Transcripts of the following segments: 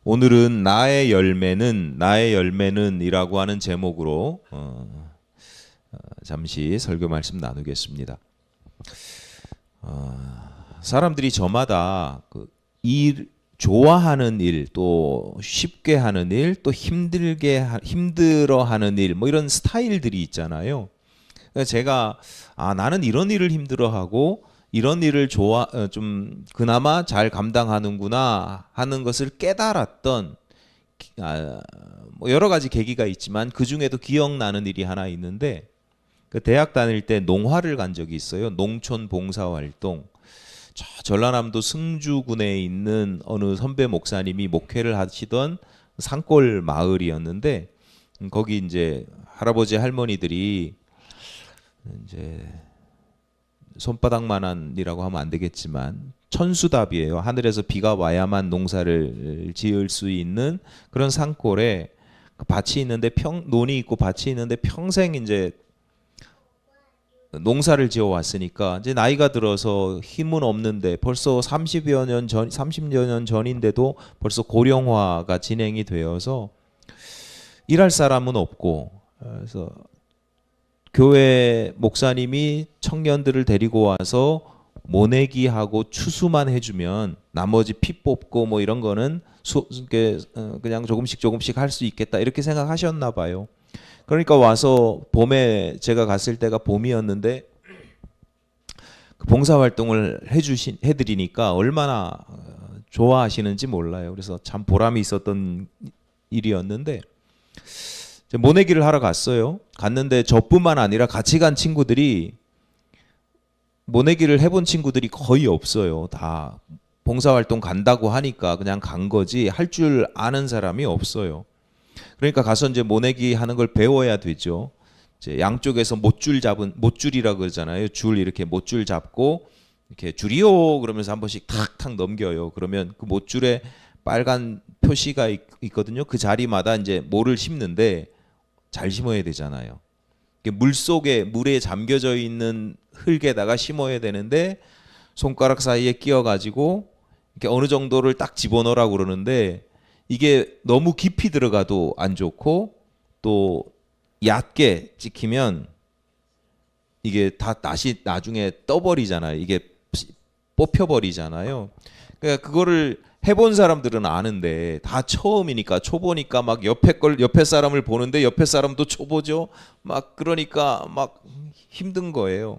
오늘은 나의 열매는 이라고 하는 제목으로 잠시 설교 말씀 나누겠습니다. 사람들이 저마다 좋아하는 일, 또 쉽게 하는 일, 또 힘들어하는 일, 뭐 이런 스타일들이 있잖아요. 제가 나는 이런 일을 힘들어하고 이런 일을 좀 그나마 잘 감당하는구나 하는 것을 깨달았던 뭐 여러 가지 계기가 있지만 그 중에도 기억나는 일이 하나 있는데, 그 대학 다닐 때 농화를 간 적이 있어요. 농촌 봉사활동. 전라남도 승주군에 있는 어느 선배 목사님이 목회를 하시던 산골 마을이었는데, 거기 이제 할아버지 할머니들이 이제 손바닥만한이라고 하면 안 되겠지만 천수답이에요. 하늘에서 비가 와야만 농사를 지을 수 있는 그런 산골에 밭이 있는데 논이 있고 밭이 있는데 평생 이제 농사를 지어 왔으니까 이제 나이가 들어서 힘은 없는데 벌써 30여 년 전인데도 벌써 고령화가 진행이 되어서 일할 사람은 없고, 그래서 교회 목사님이 청년들을 데리고 와서 모내기하고 추수만 해주면 나머지 피 뽑고 뭐 이런 거는 그냥 조금씩 할 수 있겠다 이렇게 생각하셨나 봐요. 그러니까 와서 봄에 제가 갔을 때가 봄이었는데 그 봉사활동을 해드리니까 얼마나 좋아하시는지 몰라요. 그래서 참 보람이 있었던 일이었는데 모내기를 하러 갔어요. 갔는데 저뿐만 아니라 같이 간 친구들이 모내기를 해본 친구들이 거의 없어요. 다 봉사활동 간다고 하니까 그냥 간 거지 할 줄 아는 사람이 없어요. 그러니까 가서 이제 모내기 하는 걸 배워야 되죠. 이제 양쪽에서 못줄이라 그러잖아요. 줄 이렇게 못줄 잡고 이렇게 줄이요 그러면서 한 번씩 탁탁 넘겨요. 그러면 그 못줄에 빨간 표시가 있거든요. 그 자리마다 이제 모를 심는데 잘 심어야 되잖아요. 물에 잠겨져 있는 흙에다가 심어야 되는데 손가락 사이에 끼어가지고 이렇게 어느 정도를 딱 집어넣으라고 그러는데 이게 너무 깊이 들어가도 안 좋고 또 얕게 찍히면 이게 다 다시 나중에 떠버리잖아요. 이게 뽑혀버리잖아요. 그러니까 그거를 해본 사람들은 아는데 다 처음이니까 초보니까 막 옆에 사람을 보는데 옆에 사람도 초보죠. 막 그러니까 막 힘든 거예요.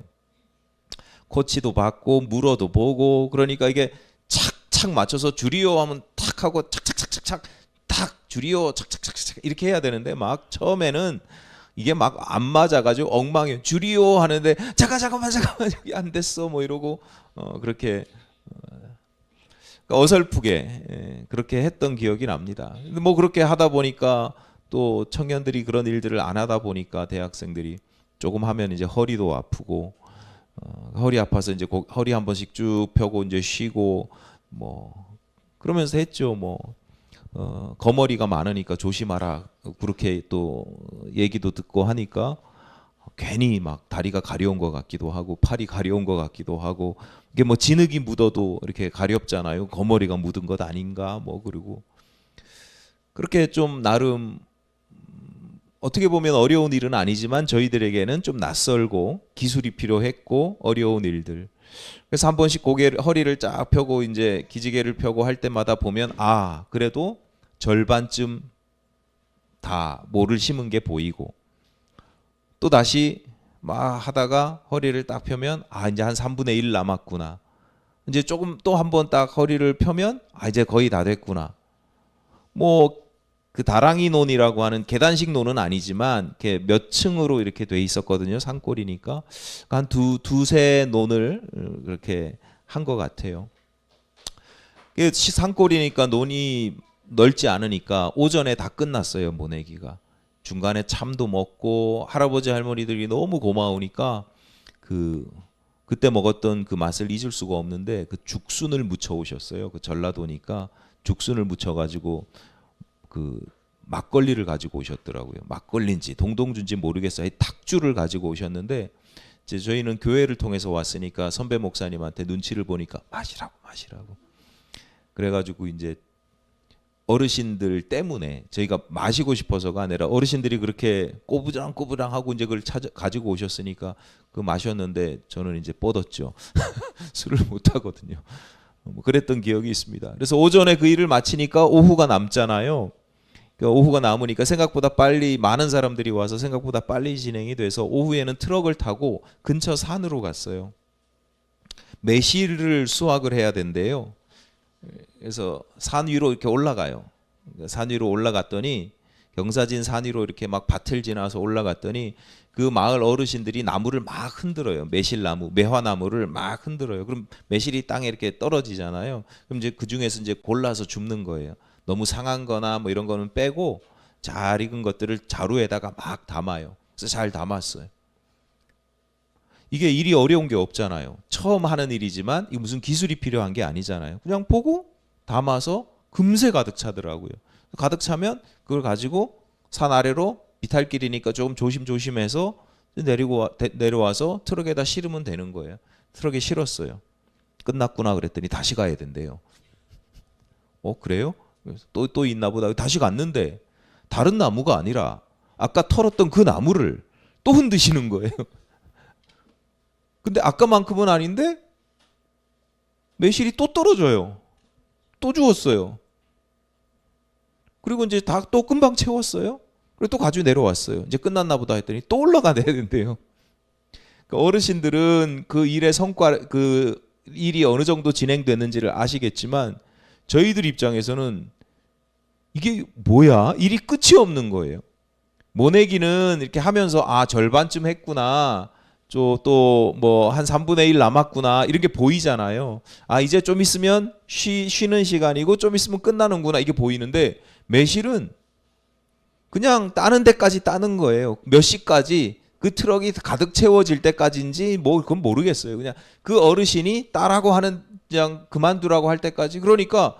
코치도 받고 물어도 보고 그러니까 이게 착착 맞춰서 줄이요 하면 탁 하고 착착착착착 탁 줄이요 착착착착 이렇게 해야 되는데 막 처음에는 이게 막 안 맞아가지고 엉망이에요. 줄이요 하는데 잠깐만 여기 안 됐어 뭐 이러고 그렇게 어설프게 그렇게 했던 기억이 납니다. 근데 뭐 그렇게 하다 보니까 또 청년들이 그런 일들을 안 하다 보니까 대학생들이 조금 하면 이제 허리도 아프고 허리 아파서 이제 허리 한 번씩 쭉 펴고 이제 쉬고 뭐 그러면서 했죠. 뭐 거머리가 많으니까 조심하라 그렇게 또 얘기도 듣고 하니까 괜히 막 다리가 가려운 것 같기도 하고 팔이 가려운 것 같기도 하고 이게 뭐 진흙이 묻어도 이렇게 가렵잖아요. 거머리가 묻은 것 아닌가 뭐 그리고 그렇게 좀 나름 어떻게 보면 어려운 일은 아니지만 저희들에게는 좀 낯설고 기술이 필요했고 어려운 일들. 그래서 한 번씩 허리를 쫙 펴고 이제 기지개를 펴고 할 때마다 보면 그래도 절반쯤 다 모를 심은 게 보이고 또 다시 막 하다가 허리를 딱 펴면 이제 한 3분의 1 남았구나. 이제 조금 또 한 번 딱 허리를 펴면 이제 거의 다 됐구나. 뭐 그 다랑이 논이라고 하는 계단식 논은 아니지만 이렇게 몇 층으로 이렇게 돼 있었거든요. 산골이니까 한 두세 논을 그렇게 한 것 같아요. 산골이니까 논이 넓지 않으니까 오전에 다 끝났어요. 모내기가. 중간에 참도 먹고 할아버지 할머니들이 너무 고마우니까 그때 먹었던 그 맛을 잊을 수가 없는데 그 죽순을 무쳐 오셨어요. 그 전라도니까 죽순을 무쳐 가지고 그 막걸리를 가지고 오셨더라고요. 막걸리인지 동동주인지 모르겠어요. 탁주를 가지고 오셨는데 이제 저희는 교회를 통해서 왔으니까 선배 목사님한테 눈치를 보니까 마시라고. 그래가지고 이제 어르신들 때문에 저희가 마시고 싶어서가 아니라 어르신들이 그렇게 꼬부랑꼬부랑하고 이제 그걸 가지고 오셨으니까 그 마셨는데 저는 이제 뻗었죠. 술을 못 하거든요. 뭐 그랬던 기억이 있습니다. 그래서 오전에 그 일을 마치니까 오후가 남잖아요. 그러니까 오후가 남으니까 생각보다 빨리 많은 사람들이 와서 생각보다 빨리 진행이 돼서 오후에는 트럭을 타고 근처 산으로 갔어요. 매실을 수확을 해야 된대요. 그래서 산 위로 이렇게 올라가요. 산 위로 올라갔더니 경사진 산 위로 이렇게 막 밭을 지나서 올라갔더니 그 마을 어르신들이 나무를 막 흔들어요. 매실나무, 매화나무를 막 흔들어요. 그럼 매실이 땅에 이렇게 떨어지잖아요. 그럼 이제 그 중에서 이제 골라서 줍는 거예요. 너무 상한 거나 뭐 이런 거는 빼고 잘 익은 것들을 자루에다가 막 담아요. 그래서 잘 담았어요. 이게 일이 어려운 게 없잖아요. 처음 하는 일이지만 이 무슨 기술이 필요한 게 아니잖아요. 그냥 보고 담아서 금세 가득 차더라고요. 가득 차면 그걸 가지고 산 아래로 비탈길이니까 조금 조심조심해서 내려와서 트럭에다 실으면 되는 거예요. 트럭에 실었어요. 끝났구나 그랬더니 다시 가야 된대요. 그래요? 또 있나 보다. 다시 갔는데 다른 나무가 아니라 아까 털었던 그 나무를 또 흔드시는 거예요. 근데 아까만큼은 아닌데 매실이 또 떨어져요. 또 주웠어요. 그리고 이제 다 또 금방 채웠어요. 그리고 또 가지고 내려왔어요. 이제 끝났나 보다 했더니 또 올라가야 된대요. 그러니까 어르신들은 그 일의 성과, 그 일이 어느 정도 진행됐는지를 아시겠지만 저희들 입장에서는 이게 뭐야? 일이 끝이 없는 거예요. 모내기는 이렇게 하면서 절반쯤 했구나. 또 뭐 한 3분의 1 남았구나. 이런 게 보이잖아요. 이제 좀 있으면 쉬는 시간이고 좀 있으면 끝나는구나. 이게 보이는데 매실은 그냥 따는 데까지 따는 거예요. 몇 시까지 그 트럭이 가득 채워질 때까지인지 뭐 그건 모르겠어요. 그냥 그 어르신이 따라고 하는 그냥 그만두라고 할 때까지. 그러니까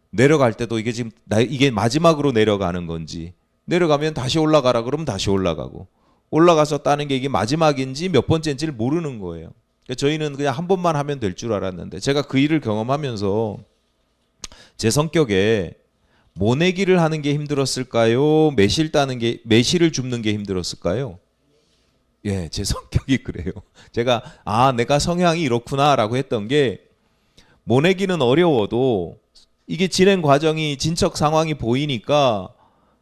내려갈 때도 이게 지금 이게 마지막으로 내려가는 건지 내려가면 다시 올라가라 그러면 다시 올라가고 올라가서 따는 게 이게 마지막인지 몇 번째인지를 모르는 거예요. 그러니까 저희는 그냥 한 번만 하면 될 줄 알았는데 제가 그 일을 경험하면서 제 성격에 모내기를 하는 게 힘들었을까요? 매실을 줍는 게 힘들었을까요? 예, 제 성격이 그래요. 제가 내가 성향이 이렇구나라고 했던 게 모내기는 어려워도 이게 진행 과정이 진척 상황이 보이니까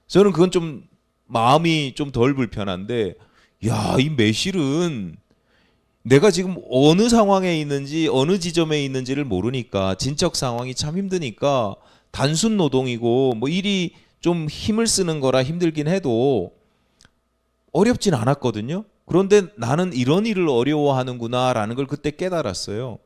저는 그건 좀 마음이 좀 덜 불편한데 이 매실은 내가 지금 어느 상황에 있는지 어느 지점에 있는지를 모르니까 진척 상황이 참 힘드니까 단순 노동이고 뭐 일이 좀 힘을 쓰는 거라 힘들긴 해도 어렵진 않았거든요. 그런데 나는 이런 일을 어려워하는구나라는 걸 그때 깨달았어요.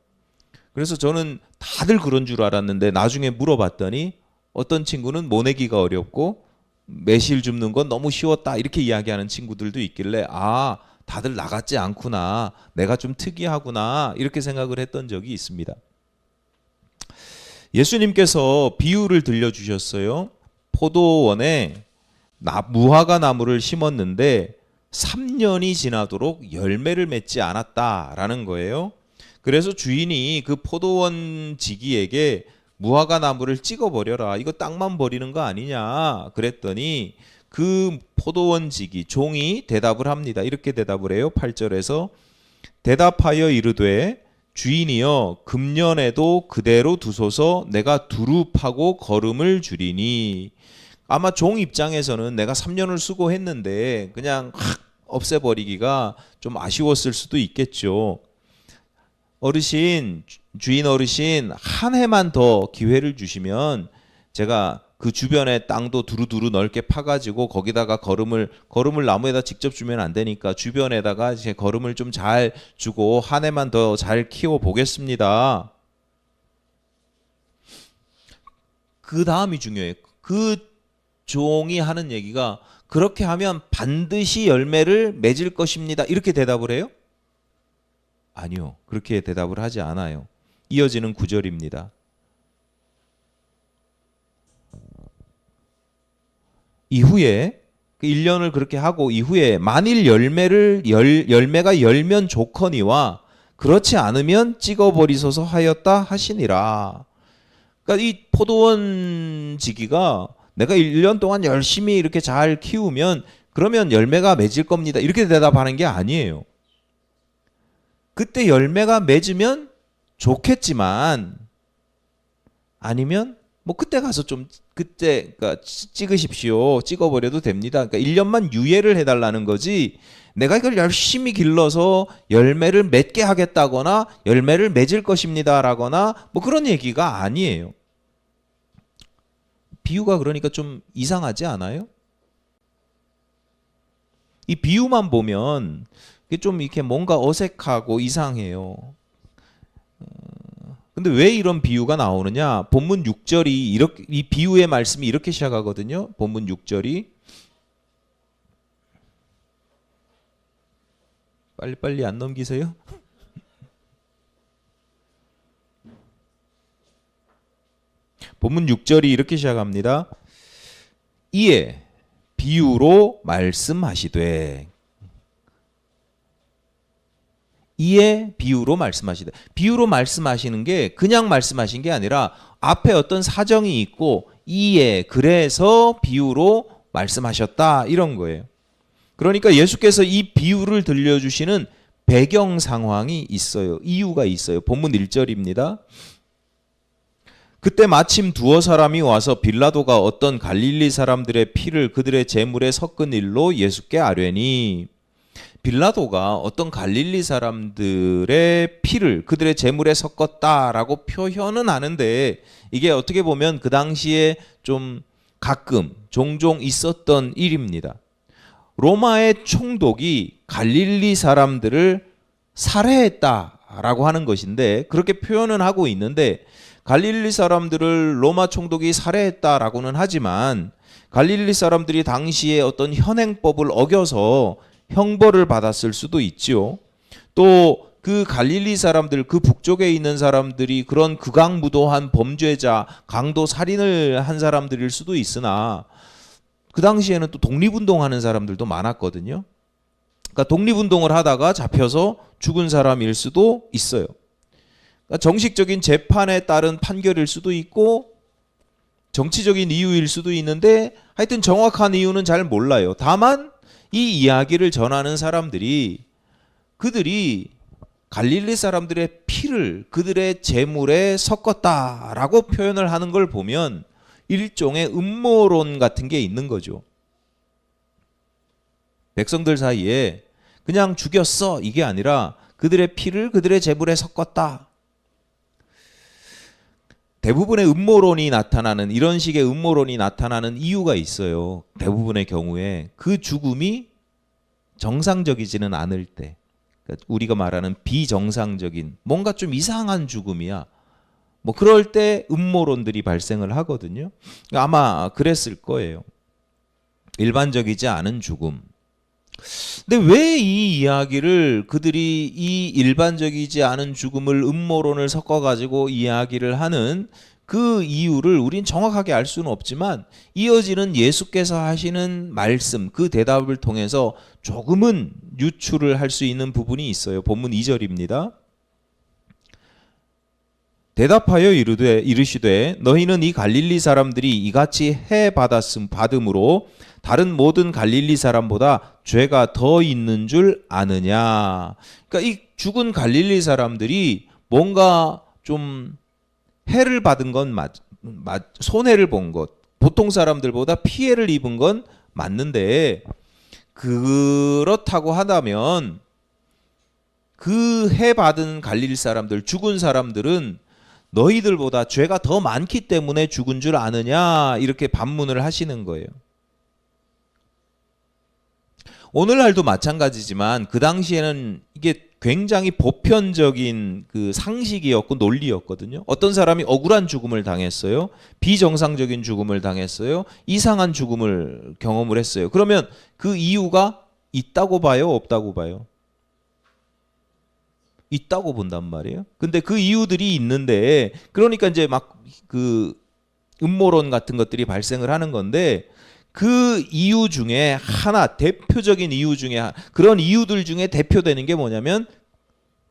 그래서 저는 다들 그런 줄 알았는데 나중에 물어봤더니 어떤 친구는 모내기가 어렵고 매실 줍는 건 너무 쉬웠다 이렇게 이야기하는 친구들도 있길래 다들 나같지 않구나, 내가 좀 특이하구나 이렇게 생각을 했던 적이 있습니다. 예수님께서 비유를 들려주셨어요. 포도원에 무화과 나무를 심었는데 3년이 지나도록 열매를 맺지 않았다라는 거예요. 그래서 주인이 그 포도원 지기에게 무화과 나무를 찍어버려라, 이거 땅만 버리는 거 아니냐 그랬더니 그 포도원 지기 종이 대답을 합니다. 이렇게 대답을 해요. 8절에서 대답하여 이르되 주인이여 금년에도 그대로 두소서, 내가 두루 파고 거름을 주리니. 아마 종 입장에서는 내가 3년을 수고했는데 그냥 확 없애버리기가 좀 아쉬웠을 수도 있겠죠. 주인 어르신 한 해만 더 기회를 주시면 제가 그 주변에 땅도 두루두루 넓게 파가지고 거기다가 거름을 나무에다 직접 주면 안 되니까 주변에다가 이제 거름을 좀 잘 주고 한 해만 더 잘 키워 보겠습니다. 그 다음이 중요해요. 그 종이 하는 얘기가 그렇게 하면 반드시 열매를 맺을 것입니다. 이렇게 대답을 해요? 아니요. 그렇게 대답을 하지 않아요. 이어지는 9절입니다. 이후에 그 1년을 그렇게 하고 이후에 만일 열매가 열면 좋거니와 그렇지 않으면 찍어버리소서 하였다 하시니라. 그러니까 이 포도원 지기가 내가 1년 동안 열심히 이렇게 잘 키우면 그러면 열매가 맺을 겁니다. 이렇게 대답하는 게 아니에요. 그때 열매가 맺으면 좋겠지만 아니면 뭐 그때 가서 좀 그때 그러니까 찍으십시오. 찍어버려도 됩니다. 그러니까 1년만 유예를 해달라는 거지 내가 이걸 열심히 길러서 열매를 맺게 하겠다거나 열매를 맺을 것입니다라거나 뭐 그런 얘기가 아니에요. 비유가 그러니까 좀 이상하지 않아요? 이 비유만 보면 좀 이렇게 뭔가 어색하고 이상해요. 근데 왜 이런 비유가 나오느냐? 본문 6절이 이렇게 이 비유의 말씀이 이렇게 시작하거든요. 본문 6절이 빨리빨리 안 넘기세요? 본문 6절이 이렇게 시작합니다. 이에 비유로 말씀하시되 이에 비유로 말씀하시되 비유로 말씀하시는 게 그냥 말씀하신 게 아니라 앞에 어떤 사정이 있고 이에 그래서 비유로 말씀하셨다 이런 거예요. 그러니까 예수께서 이 비유를 들려주시는 배경 상황이 있어요. 이유가 있어요. 본문 1절입니다. 그때 마침 두어 사람이 와서 빌라도가 어떤 갈릴리 사람들의 피를 그들의 제물에 섞은 일로 예수께 아뢰니 빌라도가 어떤 갈릴리 사람들의 피를 그들의 제물에 섞었다라고 표현은 하는데 이게 어떻게 보면 그 당시에 좀 가끔 종종 있었던 일입니다. 로마의 총독이 갈릴리 사람들을 살해했다라고 하는 것인데 그렇게 표현은 하고 있는데 갈릴리 사람들을 로마 총독이 살해했다라고는 하지만 갈릴리 사람들이 당시에 어떤 현행법을 어겨서 형벌을 받았을 수도 있지요. 또 그 갈릴리 사람들, 그 북쪽에 있는 사람들이 그런 극악무도한 범죄자, 강도 살인을 한 사람들일 수도 있으나 그 당시에는 또 독립운동하는 사람들도 많았거든요. 그러니까 독립운동을 하다가 잡혀서 죽은 사람일 수도 있어요. 그러니까 정식적인 재판에 따른 판결일 수도 있고 정치적인 이유일 수도 있는데 하여튼 정확한 이유는 잘 몰라요. 다만 이 이야기를 전하는 사람들이 그들이 갈릴리 사람들의 피를 그들의 제물에 섞었다라고 표현을 하는 걸 보면 일종의 음모론 같은 게 있는 거죠. 백성들 사이에 그냥 죽였어 이게 아니라 그들의 피를 그들의 제물에 섞었다. 대부분의 음모론이 나타나는 이런 식의 음모론이 나타나는 이유가 있어요. 대부분의 경우에 그 죽음이 정상적이지는 않을 때 그러니까 우리가 말하는 비정상적인 뭔가 좀 이상한 죽음이야. 뭐 그럴 때 음모론들이 발생을 하거든요. 아마 그랬을 거예요. 일반적이지 않은 죽음. 근데 왜 이 이야기를 그들이 이 일반적이지 않은 죽음을 음모론을 섞어가지고 이야기를 하는 그 이유를 우린 정확하게 알 수는 없지만 이어지는 예수께서 하시는 말씀 그 대답을 통해서 조금은 유추를 할 수 있는 부분이 있어요. 본문 2절입니다. 대답하여 이르시되 너희는 이 갈릴리 사람들이 이같이 해 받음으로 다른 모든 갈릴리 사람보다 죄가 더 있는 줄 아느냐. 그러니까 이 죽은 갈릴리 사람들이 뭔가 좀 해를 받은 건 손해를 본 것, 보통 사람들보다 피해를 입은 건 맞는데 그렇다고 하다면 그 해 받은 갈릴리 사람들, 죽은 사람들은 너희들보다 죄가 더 많기 때문에 죽은 줄 아느냐 이렇게 반문을 하시는 거예요. 오늘날도 마찬가지지만 그 당시에는 이게 굉장히 보편적인 그 상식이었고 논리였거든요. 어떤 사람이 억울한 죽음을 당했어요. 비정상적인 죽음을 당했어요. 이상한 죽음을 경험을 했어요. 그러면 그 이유가 있다고 봐요? 없다고 봐요? 있다고 본단 말이에요. 근데 그 이유들이 있는데 그러니까 이제 막 그 음모론 같은 것들이 발생을 하는 건데 그 이유 중에 하나, 대표적인 이유 중에 그런 이유들 중에 대표되는 게 뭐냐면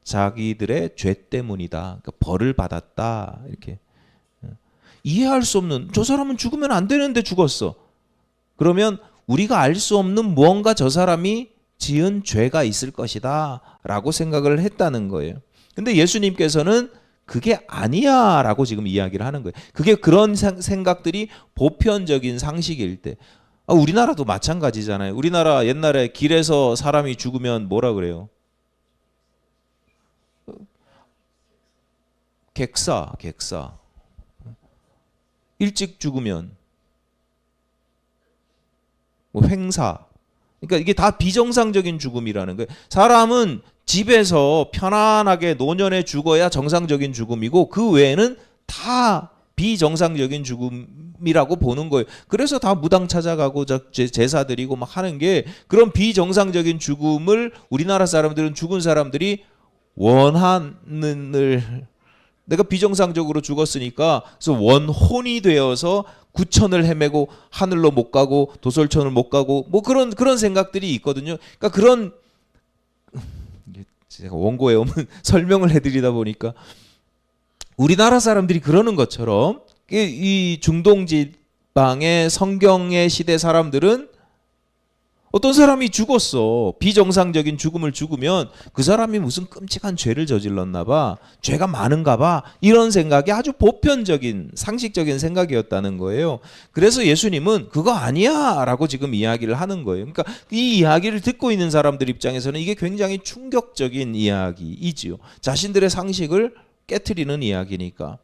자기들의 죄 때문이다. 그러니까 벌을 받았다. 이렇게 이해할 수 없는, 저 사람은 죽으면 안 되는데 죽었어. 그러면 우리가 알 수 없는 무언가 저 사람이 지은 죄가 있을 것이다 라고 생각을 했다는 거예요. 근데 예수님께서는 그게 아니야 라고 지금 이야기를 하는 거예요. 그게 그런 생각들이 보편적인 상식일 때, 우리나라도 마찬가지잖아요. 우리나라 옛날에 길에서 사람이 죽으면 뭐라 그래요? 객사. 일찍 죽으면 뭐 횡사. 그러니까 이게 다 비정상적인 죽음이라는 거예요. 사람은 집에서 편안하게 노년에 죽어야 정상적인 죽음이고 그 외에는 다 비정상적인 죽음이라고 보는 거예요. 그래서 다 무당 찾아가고 제사 드리고 막 하는 게, 그런 비정상적인 죽음을 우리나라 사람들은, 죽은 사람들이 원한을, 내가 비정상적으로 죽었으니까 그래서 원혼이 되어서 구천을 헤매고 하늘로 못 가고 도솔천을 못 가고 뭐 그런 생각들이 있거든요. 그러니까 그런, 제가 원고에 오면 설명을 해드리다 보니까 우리나라 사람들이 그러는 것처럼 이 중동 지방의 성경의 시대 사람들은 어떤 사람이 죽었어. 비정상적인 죽음을 죽으면 그 사람이 무슨 끔찍한 죄를 저질렀나 봐. 죄가 많은가 봐. 이런 생각이 아주 보편적인 상식적인 생각이었다는 거예요. 그래서 예수님은 그거 아니야 라고 지금 이야기를 하는 거예요. 그러니까 이 이야기를 듣고 있는 사람들 입장에서는 이게 굉장히 충격적인 이야기이지요. 자신들의 상식을 깨트리는 이야기니까.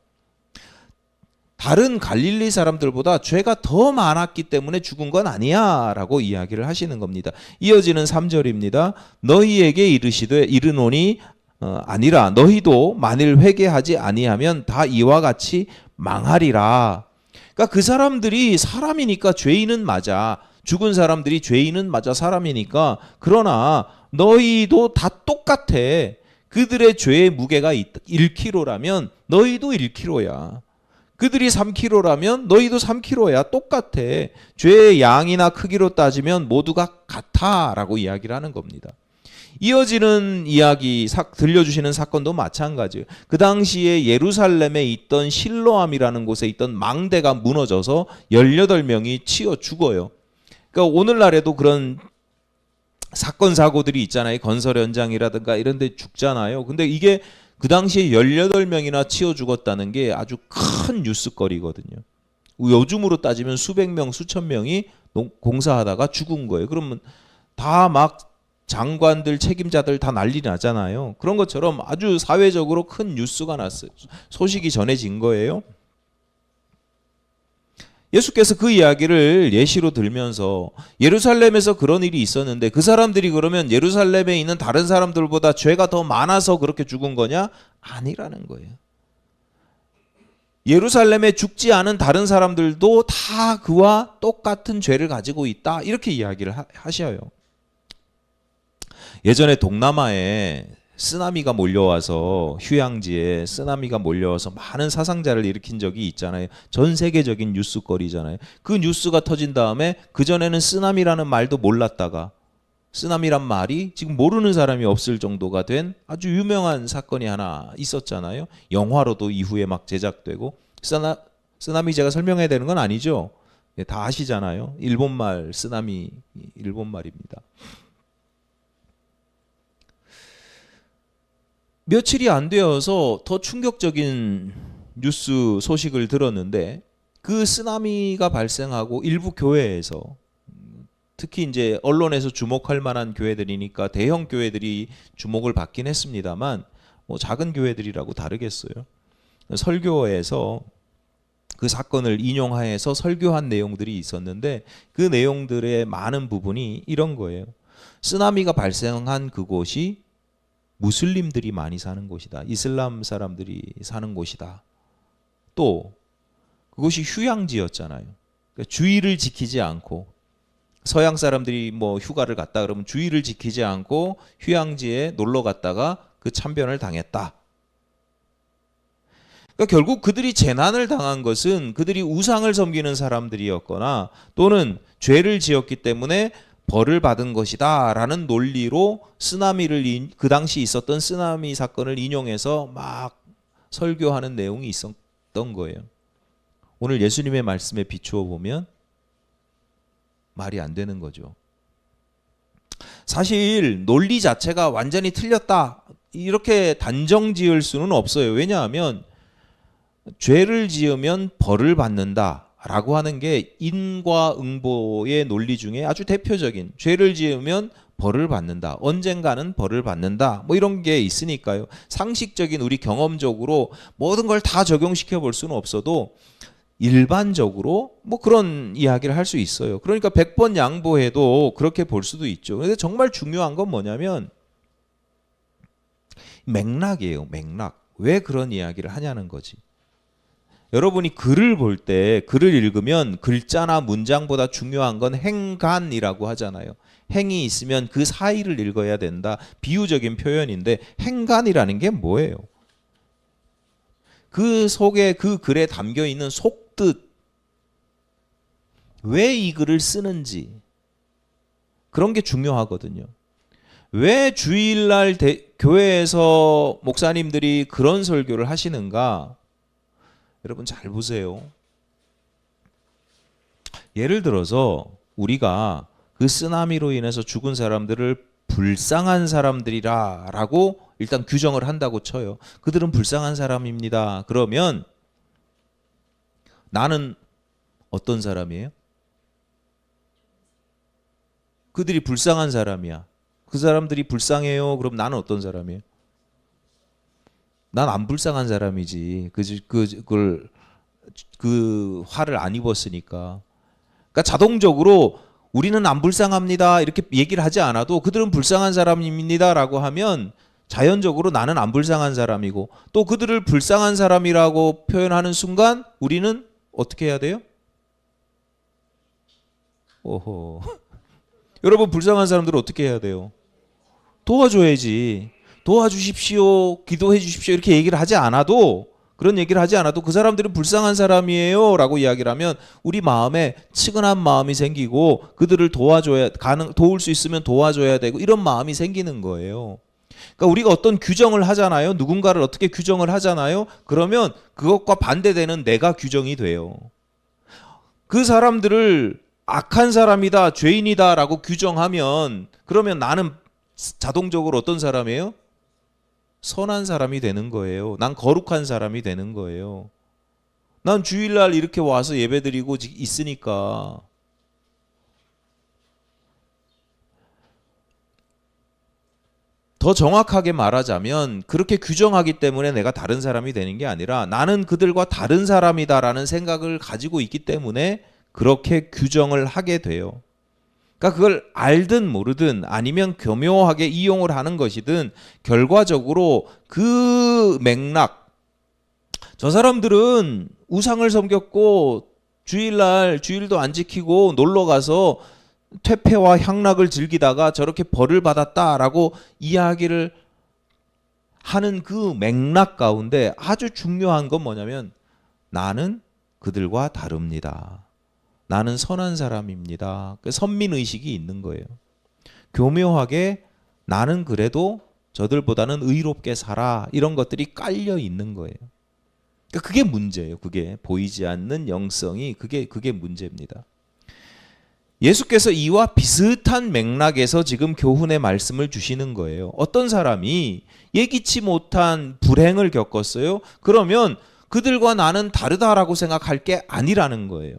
다른 갈릴리 사람들보다 죄가 더 많았기 때문에 죽은 건 아니야 라고 이야기를 하시는 겁니다. 이어지는 3절입니다. 너희에게 이르노니 아니라 너희도 만일 회개하지 아니하면 다 이와 같이 망하리라. 그러니까 그 사람들이 사람이니까 죄인은 맞아. 죽은 사람들이 죄인은 맞아, 사람이니까. 그러나 너희도 다 똑같아. 그들의 죄의 무게가 1kg라면 너희도 1kg야. 그들이 3kg라면 너희도 3kg야. 똑같아. 죄의 양이나 크기로 따지면 모두가 같아 라고 이야기를 하는 겁니다. 이어지는 이야기, 들려주시는 사건도 마찬가지예요. 그 당시에 예루살렘에 있던 실로암이라는 곳에 있던 망대가 무너져서 18명이 치여 죽어요. 그러니까 오늘날에도 그런 사건 사고들이 있잖아요. 건설 현장이라든가 이런 데 죽잖아요. 근데 이게 그 당시에 18명이나 치여 죽었다는 게 아주 큰 뉴스거리거든요. 요즘으로 따지면 수백 명, 수천 명이 공사하다가 죽은 거예요. 그러면 다 막 장관들, 책임자들 다 난리 나잖아요. 그런 것처럼 아주 사회적으로 큰 뉴스가 났어요. 소식이 전해진 거예요. 예수께서 그 이야기를 예시로 들면서 예루살렘에서 그런 일이 있었는데 그 사람들이 그러면 예루살렘에 있는 다른 사람들보다 죄가 더 많아서 그렇게 죽은 거냐? 아니라는 거예요. 예루살렘에 죽지 않은 다른 사람들도 다 그와 똑같은 죄를 가지고 있다. 이렇게 이야기를 하셔요. 예전에 동남아에 쓰나미가 몰려와서, 휴양지에 쓰나미가 몰려와서 많은 사상자를 일으킨 적이 있잖아요. 전 세계적인 뉴스거리잖아요. 그 뉴스가 터진 다음에 그전에는 쓰나미라는 말도 몰랐다가 쓰나미란 말이 지금 모르는 사람이 없을 정도가 된 아주 유명한 사건이 하나 있었잖아요. 영화로도 이후에 막 제작되고. 쓰나미 제가 설명해야 되는 건 아니죠. 다 아시잖아요. 일본말 쓰나미, 일본말입니다. 며칠이 안 되어서 더 충격적인 뉴스 소식을 들었는데, 그 쓰나미가 발생하고 일부 교회에서, 특히 이제 언론에서 주목할 만한 교회들이니까 대형 교회들이 주목을 받긴 했습니다만 뭐 작은 교회들이라고 다르겠어요. 설교에서 그 사건을 인용하여서 설교한 내용들이 있었는데 그 내용들의 많은 부분이 이런 거예요. 쓰나미가 발생한 그곳이 무슬림들이 많이 사는 곳이다. 이슬람 사람들이 사는 곳이다. 또 그것이 휴양지였잖아요. 그러니까 주의를 지키지 않고, 서양 사람들이 뭐 휴가를 갔다 그러면 주의를 지키지 않고 휴양지에 놀러 갔다가 그 참변을 당했다. 그러니까 결국 그들이 재난을 당한 것은 그들이 우상을 섬기는 사람들이었거나 또는 죄를 지었기 때문에 벌을 받은 것이다라는 논리로 그 당시 있었던 쓰나미 사건을 인용해서 막 설교하는 내용이 있었던 거예요. 오늘 예수님의 말씀에 비추어 보면 말이 안 되는 거죠. 사실 논리 자체가 완전히 틀렸다 이렇게 단정 지을 수는 없어요. 왜냐하면 죄를 지으면 벌을 받는다 라고 하는 게 인과응보의 논리 중에 아주 대표적인, 죄를 지으면 벌을 받는다, 언젠가는 벌을 받는다, 뭐 이런 게 있으니까요. 상식적인 우리 경험적으로 모든 걸 다 적용시켜 볼 수는 없어도 일반적으로 뭐 그런 이야기를 할 수 있어요. 그러니까 100번 양보해도 그렇게 볼 수도 있죠. 그런데 정말 중요한 건 뭐냐면 맥락이에요. 맥락. 왜 그런 이야기를 하냐는 거지. 여러분이 글을 볼 때, 글을 읽으면 글자나 문장보다 중요한 건 행간이라고 하잖아요. 행이 있으면 그 사이를 읽어야 된다. 비유적인 표현인데 행간이라는 게 뭐예요? 그 속에 그 글에 담겨 있는 속뜻, 왜 이 글을 쓰는지 그런 게 중요하거든요. 왜 주일날 교회에서 목사님들이 그런 설교를 하시는가? 여러분 잘 보세요. 예를 들어서 우리가 그 쓰나미로 인해서 죽은 사람들을 불쌍한 사람들이라 라고 일단 규정을 한다고 쳐요. 그들은 불쌍한 사람입니다. 그러면 나는 어떤 사람이에요? 그들이 불쌍한 사람이야. 그 사람들이 불쌍해요. 그럼 나는 어떤 사람이에요? 난 안 불쌍한 사람이지. 그 화를 안 입었으니까. 그러니까 자동적으로 우리는 안 불쌍합니다 이렇게 얘기를 하지 않아도 그들은 불쌍한 사람입니다라고 하면 자연적으로 나는 안 불쌍한 사람이고 또 그들을 불쌍한 사람이라고 표현하는 순간 우리는 어떻게 해야 돼요? 오호. 여러분 불쌍한 사람들은 어떻게 해야 돼요? 도와줘야지. 도와주십시오, 기도해 주십시오 이렇게 얘기를 하지 않아도, 그런 얘기를 하지 않아도 그 사람들은 불쌍한 사람이에요 라고 이야기를 하면 우리 마음에 측은한 마음이 생기고 그들을 도울 수 있으면 도와줘야 되고 이런 마음이 생기는 거예요. 그러니까 우리가 어떤 규정을 하잖아요. 누군가를 어떻게 규정을 하잖아요. 그러면 그것과 반대되는 내가 규정이 돼요. 그 사람들을 악한 사람이다, 죄인이다 라고 규정하면 그러면 나는 자동적으로 어떤 사람이에요? 선한 사람이 되는 거예요. 난 거룩한 사람이 되는 거예요. 난 주일날 이렇게 와서 예배드리고 있으니까. 더 정확하게 말하자면 그렇게 규정하기 때문에 내가 다른 사람이 되는 게 아니라 나는 그들과 다른 사람이다라는 생각을 가지고 있기 때문에 그렇게 규정을 하게 돼요. 그러니까 그걸 알든 모르든 아니면 교묘하게 이용을 하는 것이든 결과적으로 그 맥락, 저 사람들은 우상을 섬겼고 주일도 안 지키고 놀러가서 퇴폐와 향락을 즐기다가 저렇게 벌을 받았다라고 이야기를 하는 그 맥락 가운데 아주 중요한 건 뭐냐면 나는 그들과 다릅니다. 나는 선한 사람입니다. 선민의식이 있는 거예요. 교묘하게 나는 그래도 저들보다는 의롭게 살아 이런 것들이 깔려 있는 거예요. 그러니까 그게 문제예요. 그게 보이지 않는 영성이 그게 문제입니다. 예수께서 이와 비슷한 맥락에서 지금 교훈의 말씀을 주시는 거예요. 어떤 사람이 예기치 못한 불행을 겪었어요. 그러면 그들과 나는 다르다라고 생각할 게 아니라는 거예요.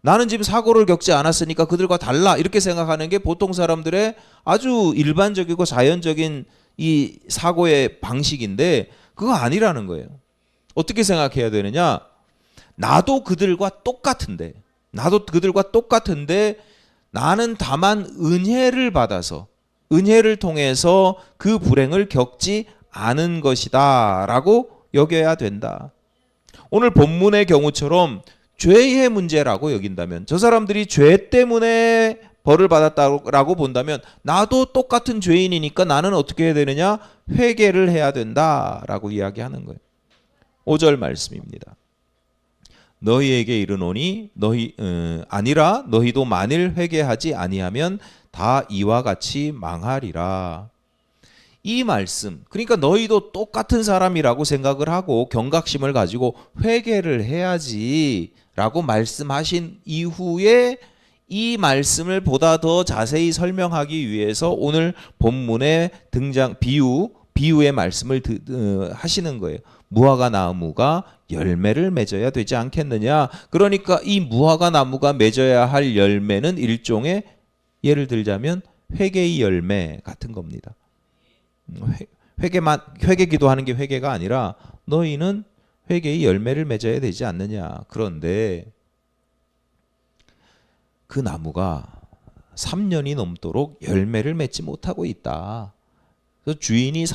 나는 지금 사고를 겪지 않았으니까 그들과 달라 이렇게 생각하는 게 보통 사람들의 아주 일반적이고 자연적인 이 사고의 방식인데 그거 아니라는 거예요. 어떻게 생각해야 되느냐? 나도 그들과 똑같은데 나는 다만 은혜를 받아서 은혜를 통해서 그 불행을 겪지 않은 것이다 라고 여겨야 된다. 오늘 본문의 경우처럼 죄의 문제라고 여긴다면, 저 사람들이 죄 때문에 벌을 받았다고 본다면 나도 똑같은 죄인이니까 나는 어떻게 해야 되느냐? 회개를 해야 된다라고 이야기하는 거예요. 5절 말씀입니다. 너희에게 이르노니 아니라 너희도 만일 회개하지 아니하면 다 이와 같이 망하리라. 이 말씀, 그러니까 너희도 똑같은 사람이라고 생각을 하고 경각심을 가지고 회개를 해야지 라고 말씀하신 이후에 이 말씀을 보다 더 자세히 설명하기 위해서 오늘 본문에 등장 비유의 말씀을 하시는 거예요. 무화과 나무가 열매를 맺어야 되지 않겠느냐. 그러니까 이 무화과 나무가 맺어야 할 열매는 일종의, 예를 들자면 회개의 열매 같은 겁니다. 회개 기도하는 게 회개가 아니라 너희는 회개의 열매를 맺어야 되지 않느냐. 그런데 그 나무가 3년이 넘도록 열매를 맺지 못하고 있다. 그래서 주인이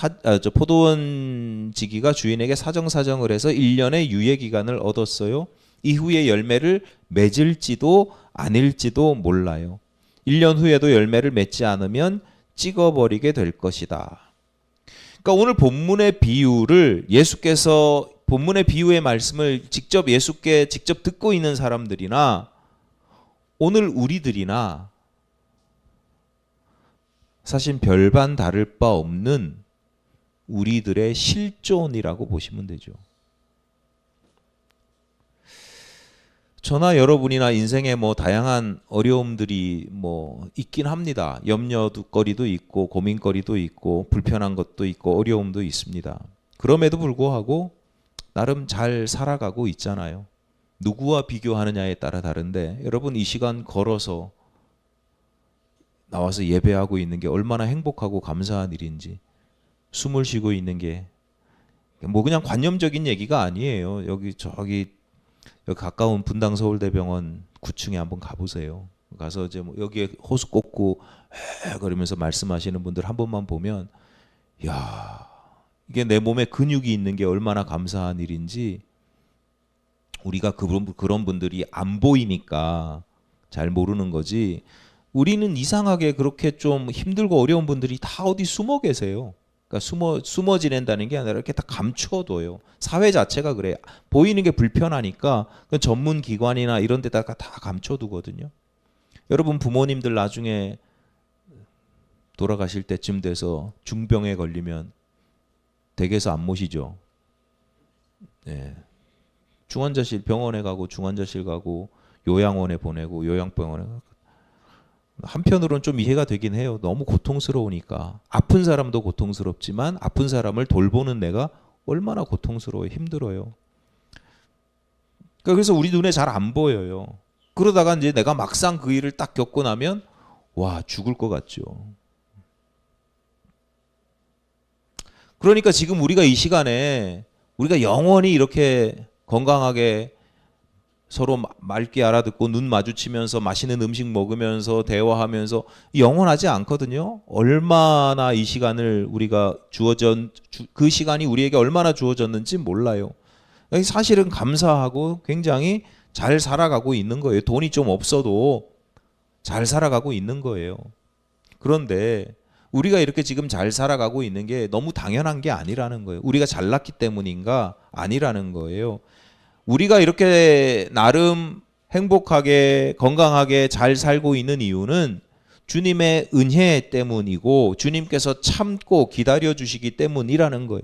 포도원 지기가 주인에게 사정사정을 해서 1년의 유예 기간을 얻었어요. 이후에 열매를 맺을지도 아닐지도 몰라요. 1년 후에도 열매를 맺지 않으면 찍어버리게 될 것이다. 그러니까 오늘 본문의 비유를 예수께서 본문의 비유의 말씀을 예수께 직접 듣고 있는 사람들이나 오늘 우리들이나 사실 별반 다를 바 없는 우리들의 실존이라고 보시면 되죠. 저나 여러분이나 인생에 다양한 어려움들이 있긴 합니다. 염려거리도 있고 고민거리도 있고 불편한 것도 있고 어려움도 있습니다. 그럼에도 불구하고 나름 잘 살아가고 있잖아요. 누구와 비교하느냐에 따라 다른데 여러분 이 시간 걸어서 나와서 예배하고 있는 게 얼마나 행복하고 감사한 일인지, 숨을 쉬고 있는 게 그냥 관념적인 얘기가 아니에요. 여기 가까운 분당 서울대병원 9층에 한번 가보세요. 가서 이제 여기에 호수 꽂고 그러면서 말씀하시는 분들 한 번만 보면, 야, 이게 내 몸에 근육이 있는 게 얼마나 감사한 일인지 우리가 그런 분들이 안 보이니까 잘 모르는 거지. 우리는 이상하게 그렇게 좀 힘들고 어려운 분들이 다 어디 숨어 계세요. 그러니까 숨어 지낸다는 게 아니라 이렇게 다 감춰둬요. 사회 자체가 그래요. 보이는 게 불편하니까 전문 기관이나 이런 데다가 다 감춰두거든요. 여러분 부모님들 나중에 돌아가실 때쯤 돼서 중병에 걸리면 댁에서 안 모시죠. 네. 중환자실 병원에 가고 중환자실 가고 요양원에 보내고 요양병원에 가고. 한편으로는 좀 이해가 되긴 해요. 너무 고통스러우니까. 아픈 사람도 고통스럽지만 아픈 사람을 돌보는 내가 얼마나 고통스러워요. 힘들어요. 그래서 우리 눈에 잘 안 보여요. 그러다가 이제 내가 막상 그 일을 딱 겪고 나면 와, 죽을 것 같죠. 그러니까 지금 우리가 이 시간에 우리가 영원히 이렇게 건강하게 서로 맑게 알아듣고 눈 마주치면서 맛있는 음식 먹으면서 대화하면서 영원하지 않거든요. 얼마나 이 시간을 우리가 그 시간이 우리에게 얼마나 주어졌는지 몰라요. 사실은 감사하고 굉장히 잘 살아가고 있는 거예요. 돈이 좀 없어도 잘 살아가고 있는 거예요. 그런데 우리가 이렇게 지금 잘 살아가고 있는 게 너무 당연한 게 아니라는 거예요. 우리가 잘났기 때문인가? 아니라는 거예요. 우리가 이렇게 나름 행복하게 건강하게 잘 살고 있는 이유는 주님의 은혜 때문이고 주님께서 참고 기다려 주시기 때문이라는 거예요.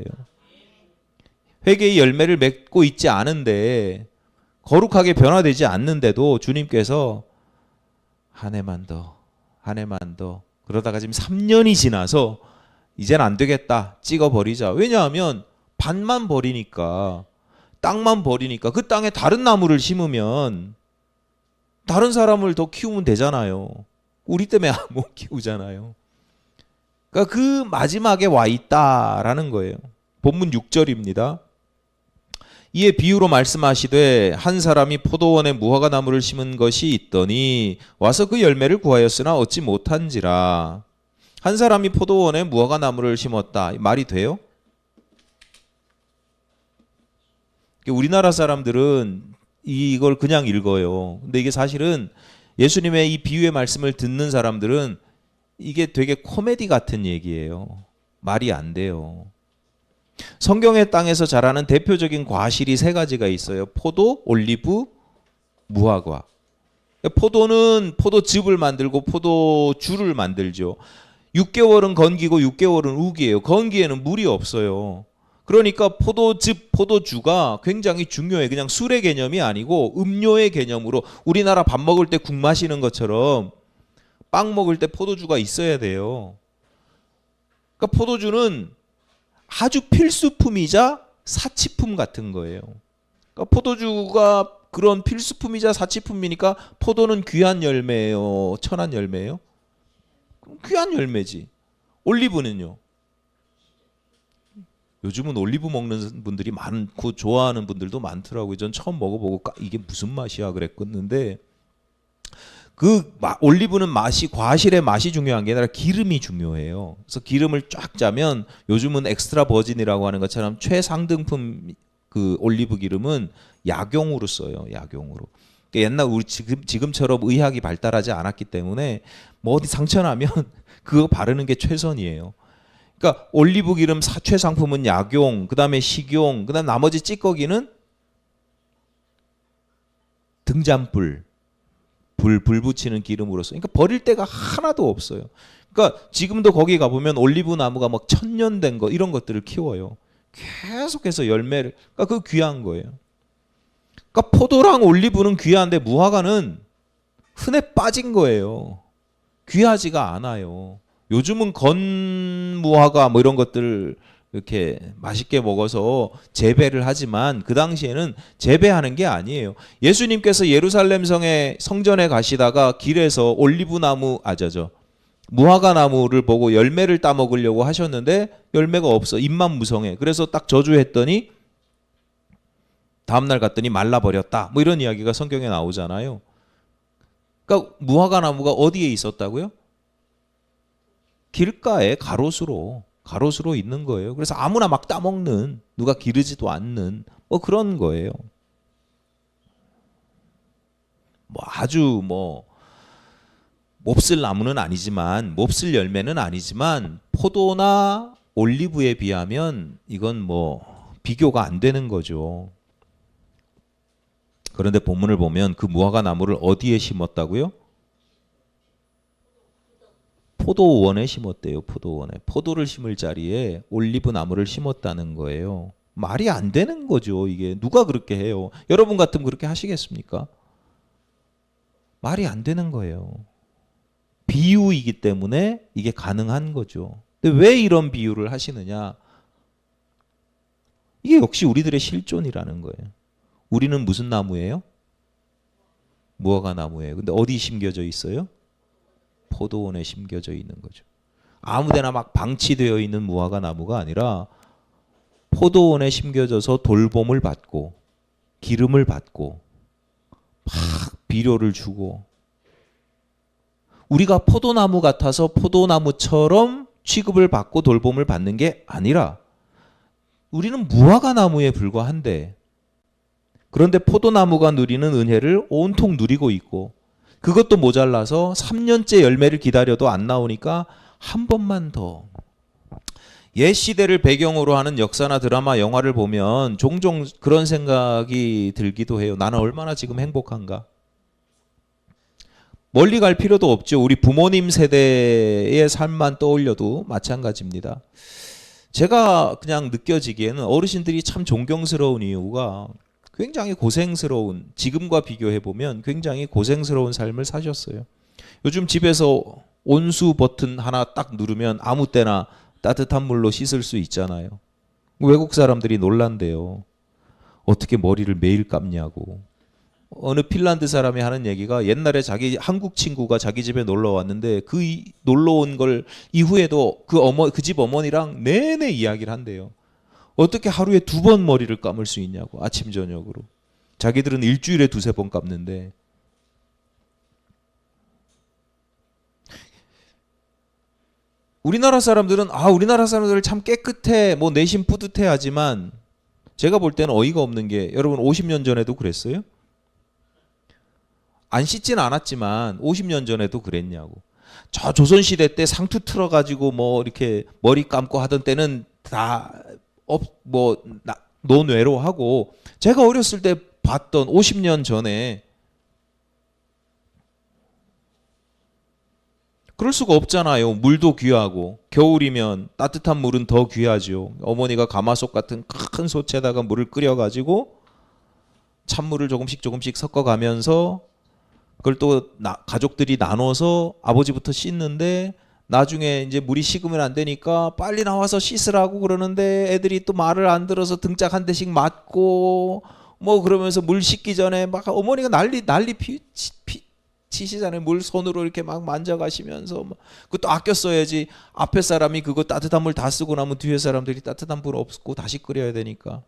회개의 열매를 맺고 있지 않은데, 거룩하게 변화되지 않는데도 주님께서 한 해만 더 그러다가 지금 3년이 지나서 이젠 안 되겠다, 찍어버리자. 왜냐하면 밭만 버리니까, 땅만 버리니까 그 땅에 다른 나무를 심으면 다른 사람을 더 키우면 되잖아요. 우리 때문에 못 키우잖아요. 그러니까 그 마지막에 와 있다라는 거예요. 본문 6절입니다. 이에 비유로 말씀하시되 한 사람이 포도원에 무화과 나무를 심은 것이 있더니 와서 그 열매를 구하였으나 얻지 못한지라. 한 사람이 포도원에 무화과 나무를 심었다. 말이 돼요? 우리나라 사람들은 이걸 그냥 읽어요. 근데 이게 사실은 예수님의 이 비유의 말씀을 듣는 사람들은 이게 되게 코미디 같은 얘기예요. 말이 안 돼요. 성경의 땅에서 자라는 대표적인 과실이 세 가지가 있어요. 포도, 올리브, 무화과. 포도는 포도즙을 만들고 포도주를 만들죠. 6개월은 건기고 6개월은 우기예요. 건기에는 물이 없어요. 그러니까 포도즙, 포도주가 굉장히 중요해. 그냥 술의 개념이 아니고 음료의 개념으로 우리나라 밥 먹을 때 국 마시는 것처럼 빵 먹을 때 포도주가 있어야 돼요. 그러니까 포도주는 아주 필수품이자 사치품 같은 거예요. 그러니까 포도주가 그런 필수품이자 사치품이니까 포도는 귀한 열매예요, 천한 열매예요? 귀한 열매지. 올리브는요? 요즘은 올리브 먹는 분들이 많고 좋아하는 분들도 많더라고요. 전 처음 먹어보고 이게 무슨 맛이야 그랬었는데 그 올리브는 맛이 과실의 맛이 중요한 게 아니라 기름이 중요해요. 그래서 기름을 쫙 짜면 요즘은 엑스트라 버진이라고 하는 것처럼 최상등품 그 올리브 기름은 약용으로 써요. 약용으로. 옛날 우리 지금처럼 의학이 발달하지 않았기 때문에 뭐 어디 상처 나면 그거 바르는 게 최선이에요. 그러니까 올리브 기름 최상품은 약용, 그다음에 식용, 그다음 나머지 찌꺼기는 등잔불, 불 붙이는 기름으로서. 그러니까 버릴 데가 하나도 없어요. 그러니까 지금도 거기 가보면 올리브 나무가 막 1000년 된 거 이런 것들을 키워요. 계속해서 열매를. 그러니까 그 귀한 거예요. 그러니까 포도랑 올리브는 귀한데 무화과는 흔해 빠진 거예요. 귀하지가 않아요. 요즘은 건무화과 뭐 이런 것들을 이렇게 맛있게 먹어서 재배를 하지만 그 당시에는 재배하는 게 아니에요. 예수님께서 예루살렘 성전에 가시다가 길에서 올리브나무 무화과 나무를 보고 열매를 따 먹으려고 하셨는데 열매가 없어. 잎만 무성해. 그래서 딱 저주했더니 다음날 갔더니 말라버렸다. 뭐 이런 이야기가 성경에 나오잖아요. 그러니까 무화과 나무가 어디에 있었다고요? 길가에 가로수로 있는 거예요. 그래서 아무나 막 따먹는, 누가 기르지도 않는 뭐 그런 거예요. 뭐 아주 뭐 몹쓸 나무는 아니지만, 몹쓸 열매는 아니지만 포도나 올리브에 비하면 이건 뭐 비교가 안 되는 거죠. 그런데 본문을 보면 그 무화과 나무를 어디에 심었다고요? 포도원에 심었대요. 포도원에. 포도를 심을 자리에 올리브 나무를 심었다는 거예요. 말이 안 되는 거죠. 이게 누가 그렇게 해요? 여러분 같으면 그렇게 하시겠습니까? 말이 안 되는 거예요. 비유이기 때문에 이게 가능한 거죠. 근데 왜 이런 비유를 하시느냐? 이게 역시 우리들의 실존이라는 거예요. 우리는 무슨 나무예요? 무화과 나무예요. 근데 어디 심겨져 있어요? 포도원에 심겨져 있는 거죠. 아무데나 막 방치되어 있는 무화과 나무가 아니라 포도원에 심겨져서 돌봄을 받고 기름을 받고 막 비료를 주고, 우리가 포도나무 같아서 포도나무처럼 취급을 받고 돌봄을 받는 게 아니라 우리는 무화과 나무에 불과한데, 그런데 포도나무가 누리는 은혜를 온통 누리고 있고, 그것도 모자라서 3년째 열매를 기다려도 안 나오니까 한 번만 더. 옛 시대를 배경으로 하는 역사나 드라마, 영화를 보면 종종 그런 생각이 들기도 해요. 나는 얼마나 지금 행복한가. 멀리 갈 필요도 없죠. 우리 부모님 세대의 삶만 떠올려도 마찬가지입니다. 제가 그냥 느껴지기에는 어르신들이 참 존경스러운 이유가 굉장히 고생스러운, 지금과 비교해보면 굉장히 고생스러운 삶을 사셨어요. 요즘 집에서 온수 버튼 하나 딱 누르면 아무 때나 따뜻한 물로 씻을 수 있잖아요. 외국 사람들이 놀란대요. 어떻게 머리를 매일 감냐고. 어느 핀란드 사람이 하는 얘기가, 옛날에 자기 한국 친구가 자기 집에 놀러 왔는데 그 놀러 온 걸 이후에도 그 집 어머니랑 내내 이야기를 한대요. 어떻게 하루에 2번 머리를 감을 수 있냐고, 아침 저녁으로. 자기들은 일주일에 2-3번 감는데. 우리나라 사람들은 우리나라 사람들 참 깨끗해, 뭐 내심 뿌듯해 하지만 제가 볼 때는 어이가 없는 게, 여러분 50년 전에도 그랬어요? 안 씻진 않았지만 50년 전에도 그랬냐고. 저 조선시대 때 상투 틀어가지고 뭐 이렇게 머리 감고 하던 때는 다 논외로 하고, 제가 어렸을 때 봤던 50년 전에 그럴 수가 없잖아요. 물도 귀하고 겨울이면 따뜻한 물은 더 귀하죠. 어머니가 가마솥 같은 큰 솥에다가 물을 끓여가지고 찬물을 조금씩 섞어가면서 그걸 또 가족들이 나눠서 아버지부터 씻는데, 나중에 이제 물이 식으면 안 되니까 빨리 나와서 씻으라고 그러는데 애들이 또 말을 안 들어서 등짝 한 대씩 맞고 뭐 그러면서 물 씻기 전에 막 어머니가 난리 치시잖아요. 물 손으로 이렇게 막 만져가시면서 그것도 아껴 써야지. 앞에 사람이 그거 따뜻한 물 다 쓰고 나면 뒤에 사람들이 따뜻한 물 없고 다시 끓여야 되니까.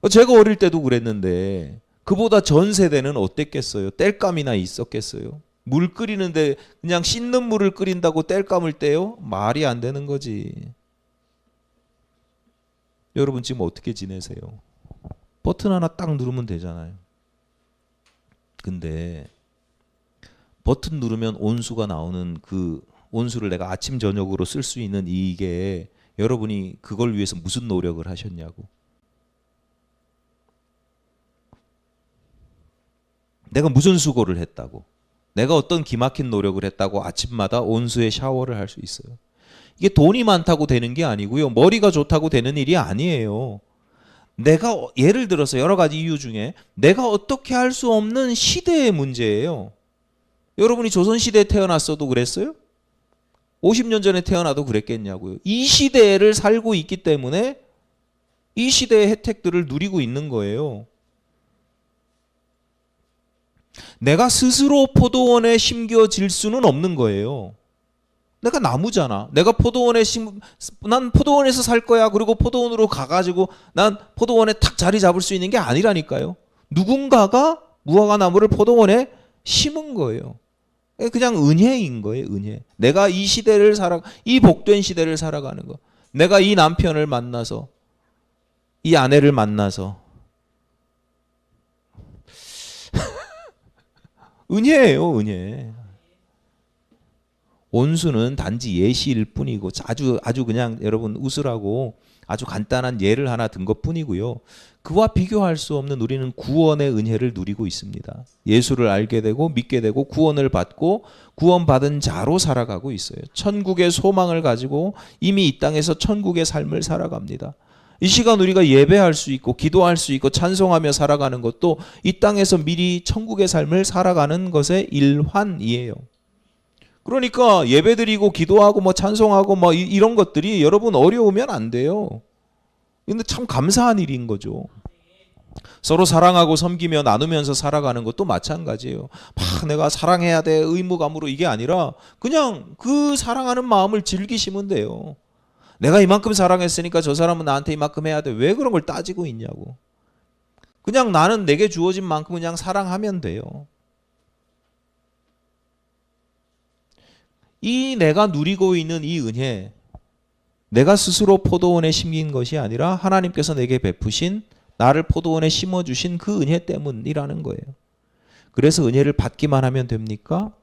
제가 어릴 때도 그랬는데 그보다 전 세대는 어땠겠어요? 땔감이나 있었겠어요? 물 끓이는데 그냥 씻는 물을 끓인다고 땔감을 떼요? 말이 안 되는 거지. 여러분 지금 어떻게 지내세요? 버튼 하나 딱 누르면 되잖아요. 근데 버튼 누르면 온수가 나오는 그 온수를 내가 아침 저녁으로 쓸 수 있는 이게, 여러분이 그걸 위해서 무슨 노력을 하셨냐고. 내가 무슨 수고를 했다고, 내가 어떤 기막힌 노력을 했다고 아침마다 온수에 샤워를 할 수 있어요. 이게 돈이 많다고 되는 게 아니고요, 머리가 좋다고 되는 일이 아니에요. 내가 예를 들어서 여러 가지 이유 중에 내가 어떻게 할 수 없는 시대의 문제예요. 여러분이 조선시대에 태어났어도 그랬어요? 50년 전에 태어나도 그랬겠냐고요. 이 시대를 살고 있기 때문에 이 시대의 혜택들을 누리고 있는 거예요. 내가 스스로 포도원에 심겨질 수는 없는 거예요. 내가 나무잖아. 내가 난 포도원에서 살 거야. 그리고 포도원으로 가가지고 난 포도원에 탁 자리 잡을 수 있는 게 아니라니까요. 누군가가 무화과 나무를 포도원에 심은 거예요. 그냥 은혜인 거예요, 은혜. 내가 이 복된 시대를 살아가는 거. 내가 이 남편을 만나서, 이 아내를 만나서. 은혜예요, 은혜. 온수는 단지 예시일 뿐이고, 아주 그냥 여러분 웃으라고 아주 간단한 예를 하나 든 것 뿐이고요. 그와 비교할 수 없는 우리는 구원의 은혜를 누리고 있습니다. 예수를 알게 되고 믿게 되고 구원을 받고 구원받은 자로 살아가고 있어요. 천국의 소망을 가지고 이미 이 땅에서 천국의 삶을 살아갑니다. 이 시간 우리가 예배할 수 있고 기도할 수 있고 찬송하며 살아가는 것도 이 땅에서 미리 천국의 삶을 살아가는 것의 일환이에요. 그러니까 예배드리고 기도하고 찬송하고 이런 것들이 여러분 어려우면 안 돼요. 근데 참 감사한 일인 거죠. 서로 사랑하고 섬기며 나누면서 살아가는 것도 마찬가지예요. 막 내가 사랑해야 돼 의무감으로 이게 아니라 그냥 그 사랑하는 마음을 즐기시면 돼요. 내가 이만큼 사랑했으니까 저 사람은 나한테 이만큼 해야 돼. 왜 그런 걸 따지고 있냐고. 그냥 나는 내게 주어진 만큼 그냥 사랑하면 돼요. 이 내가 누리고 있는 이 은혜, 내가 스스로 포도원에 심긴 것이 아니라 하나님께서 내게 베푸신, 나를 포도원에 심어주신 그 은혜 때문이라는 거예요. 그래서 은혜를 받기만 하면 됩니까?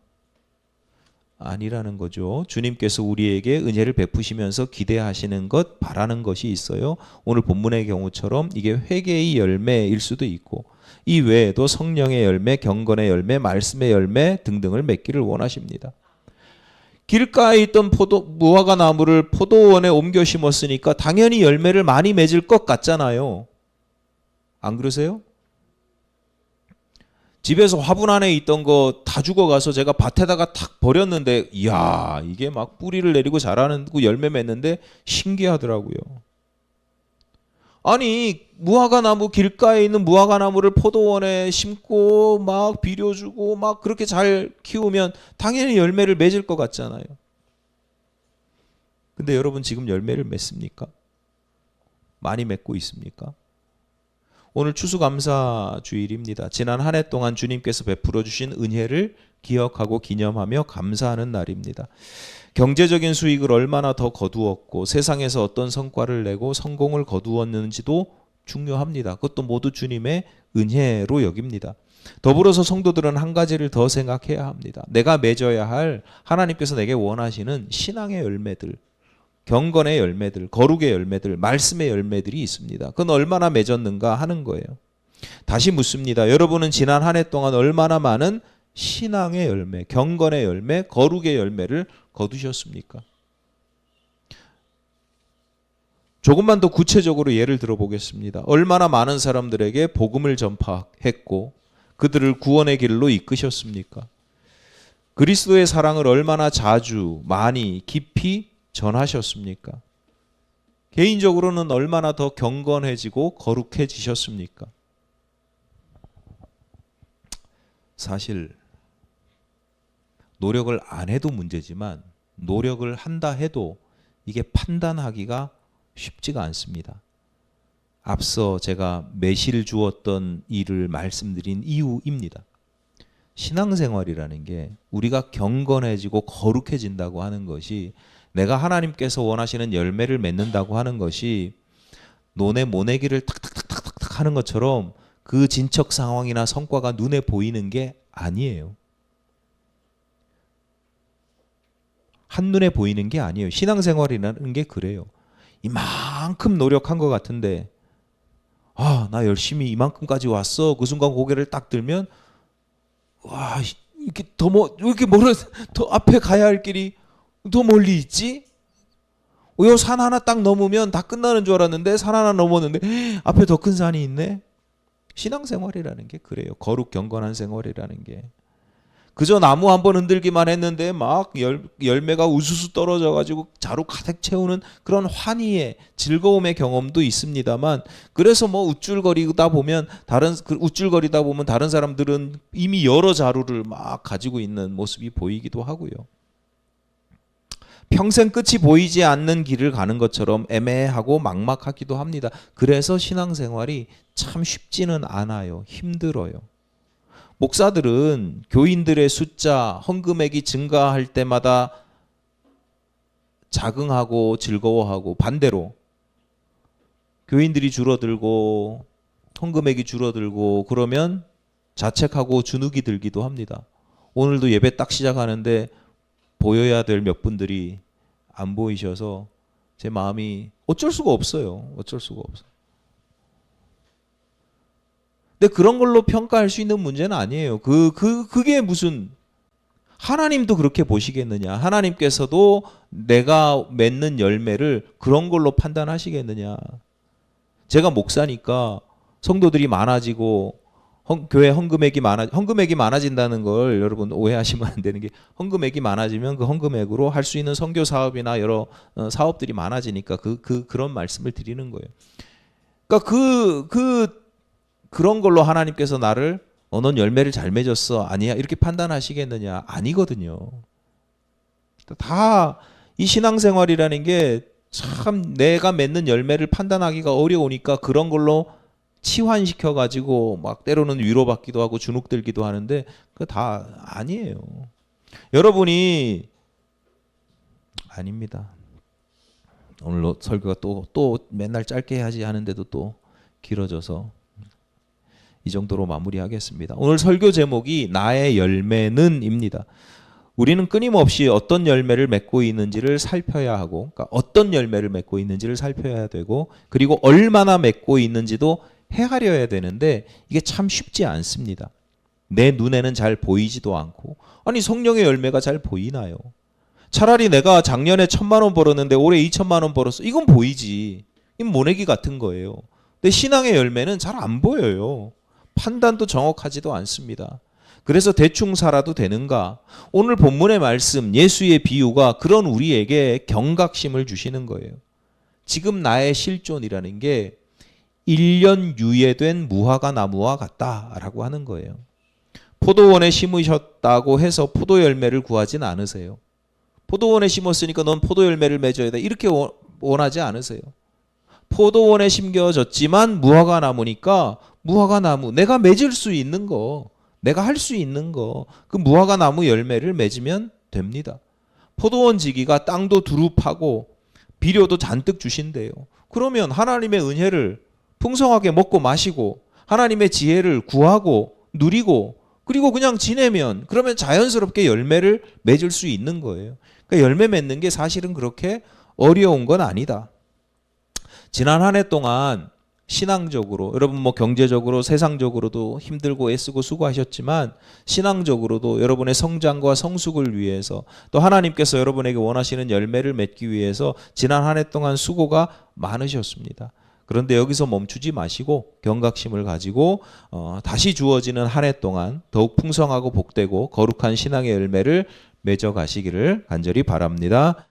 아니라는 거죠. 주님께서 우리에게 은혜를 베푸시면서 기대하시는 것, 바라는 것이 있어요. 오늘 본문의 경우처럼 이게 회개의 열매일 수도 있고, 이 외에도 성령의 열매, 경건의 열매, 말씀의 열매 등등을 맺기를 원하십니다. 길가에 있던 무화과 나무를 포도원에 옮겨 심었으니까 당연히 열매를 많이 맺을 것 같잖아요. 안 그러세요? 집에서 화분 안에 있던 거 다 죽어가서 제가 밭에다가 탁 버렸는데, 이야, 이게 막 뿌리를 내리고 자라는 열매 맺는데 신기하더라고요. 아니, 길가에 있는 무화과 나무를 포도원에 심고 막 비료주고 막 그렇게 잘 키우면 당연히 열매를 맺을 것 같잖아요. 근데 여러분 지금 열매를 맺습니까? 많이 맺고 있습니까? 오늘 추수감사 주일입니다. 지난 한 해 동안 주님께서 베풀어 주신 은혜를 기억하고 기념하며 감사하는 날입니다. 경제적인 수익을 얼마나 더 거두었고 세상에서 어떤 성과를 내고 성공을 거두었는지도 중요합니다. 그것도 모두 주님의 은혜로 여깁니다. 더불어서 성도들은 한 가지를 더 생각해야 합니다. 내가 맺어야 할 하나님께서 내게 원하시는 신앙의 열매들, 경건의 열매들, 거룩의 열매들, 말씀의 열매들이 있습니다. 그건 얼마나 맺었는가 하는 거예요. 다시 묻습니다. 여러분은 지난 한 해 동안 얼마나 많은 신앙의 열매, 경건의 열매, 거룩의 열매를 거두셨습니까? 조금만 더 구체적으로 예를 들어보겠습니다. 얼마나 많은 사람들에게 복음을 전파했고 그들을 구원의 길로 이끄셨습니까? 그리스도의 사랑을 얼마나 자주, 많이, 깊이 전하셨습니까? 개인적으로는 얼마나 더 경건해지고 거룩해지셨습니까? 사실 노력을 안 해도 문제지만 노력을 한다 해도 이게 판단하기가 쉽지가 않습니다. 앞서 제가 매실 주었던 일을 말씀드린 이유입니다. 신앙생활이라는 게 우리가 경건해지고 거룩해진다고 하는 것이, 내가 하나님께서 원하시는 열매를 맺는다고 하는 것이 논에 모내기를 탁탁탁탁탁 하는 것처럼 그 진척 상황이나 성과가 눈에 보이는 게 아니에요. 한눈에 보이는 게 아니에요. 신앙생활이라는 게 그래요. 이만큼 노력한 것 같은데 나 열심히 이만큼까지 왔어. 그 순간 고개를 딱 들면 와, 이렇게 이렇게 더 앞에 가야 할 길이 더 멀리 있지? 요 산 하나 딱 넘으면 다 끝나는 줄 알았는데 산 하나 넘었는데 앞에 더 큰 산이 있네. 신앙생활이라는 게 그래요. 거룩 경건한 생활이라는 게. 그저 나무 한번 흔들기만 했는데 막 열매가 우수수 떨어져가지고 자루 가득 채우는 그런 환희의 즐거움의 경험도 있습니다만, 그래서 우쭐거리다 보면 다른 사람들은 이미 여러 자루를 막 가지고 있는 모습이 보이기도 하고요. 평생 끝이 보이지 않는 길을 가는 것처럼 애매하고 막막하기도 합니다. 그래서 신앙생활이 참 쉽지는 않아요. 힘들어요. 목사들은 교인들의 숫자, 헌금액이 증가할 때마다 자긍하고 즐거워하고, 반대로 교인들이 줄어들고 헌금액이 줄어들고 그러면 자책하고 주눅이 들기도 합니다. 오늘도 예배 딱 시작하는데 보여야 될 몇 분들이 안 보이셔서 제 마음이 어쩔 수가 없어요. 어쩔 수가 없어요. 근데 그런 걸로 평가할 수 있는 문제는 아니에요. 그게 무슨, 하나님도 그렇게 보시겠느냐? 하나님께서도 내가 맺는 열매를 그런 걸로 판단하시겠느냐? 제가 목사니까 성도들이 많아지고 교회 헌금액이 많아진다는 걸 여러분 오해하시면 안 되는 게, 헌금액이 많아지면 그 헌금액으로 할 수 있는 선교 사업이나 여러 사업들이 많아지니까 그런 말씀을 드리는 거예요. 그러니까 그런 걸로 하나님께서 나를 넌 열매를 잘 맺었어, 아니야, 이렇게 판단하시겠느냐? 아니거든요. 다 이 신앙생활이라는 게 참 내가 맺는 열매를 판단하기가 어려우니까 그런 걸로 치환시켜 가지고 막 때로는 위로받기도 하고 주눅들기도 하는데 그거 다 아니에요. 여러분이 아닙니다. 오늘 설교가 또 맨날 짧게 해야지 하는데도 또 길어져서 이 정도로 마무리하겠습니다. 오늘 설교 제목이 나의 열매는입니다. 우리는 끊임없이 어떤 열매를 맺고 있는지를 살펴야 하고, 그러니까 어떤 열매를 맺고 있는지를 살펴야 되고, 그리고 얼마나 맺고 있는지도 헤아려야 되는데 이게 참 쉽지 않습니다. 내 눈에는 잘 보이지도 않고, 아니 성령의 열매가 잘 보이나요? 차라리 내가 작년에 1,000만 원 벌었는데 올해 2,000만 원 벌었어, 이건 보이지. 이건 모내기 같은 거예요. 근데 신앙의 열매는 잘 안 보여요. 판단도 정확하지도 않습니다. 그래서 대충 살아도 되는가? 오늘 본문의 말씀, 예수의 비유가 그런 우리에게 경각심을 주시는 거예요. 지금 나의 실존이라는 게 1년 유예된 무화과 나무와 같다라고 하는 거예요. 포도원에 심으셨다고 해서 포도 열매를 구하진 않으세요. 포도원에 심었으니까 넌 포도 열매를 맺어야 돼, 이렇게 원하지 않으세요. 포도원에 심겨졌지만 무화과 나무니까 무화과 나무, 내가 맺을 수 있는 거, 내가 할 수 있는 거, 그 무화과 나무 열매를 맺으면 됩니다. 포도원 지기가 땅도 두루 파고 비료도 잔뜩 주신대요. 그러면 하나님의 은혜를 풍성하게 먹고 마시고 하나님의 지혜를 구하고 누리고 그리고 그냥 지내면, 그러면 자연스럽게 열매를 맺을 수 있는 거예요. 그러니까 열매 맺는 게 사실은 그렇게 어려운 건 아니다. 지난 한 해 동안 신앙적으로 여러분 뭐 경제적으로 세상적으로도 힘들고 애쓰고 수고하셨지만 신앙적으로도 여러분의 성장과 성숙을 위해서 또 하나님께서 여러분에게 원하시는 열매를 맺기 위해서 지난 한 해 동안 수고가 많으셨습니다. 그런데 여기서 멈추지 마시고 경각심을 가지고 다시 주어지는 한 해 동안 더욱 풍성하고 복되고 거룩한 신앙의 열매를 맺어 가시기를 간절히 바랍니다.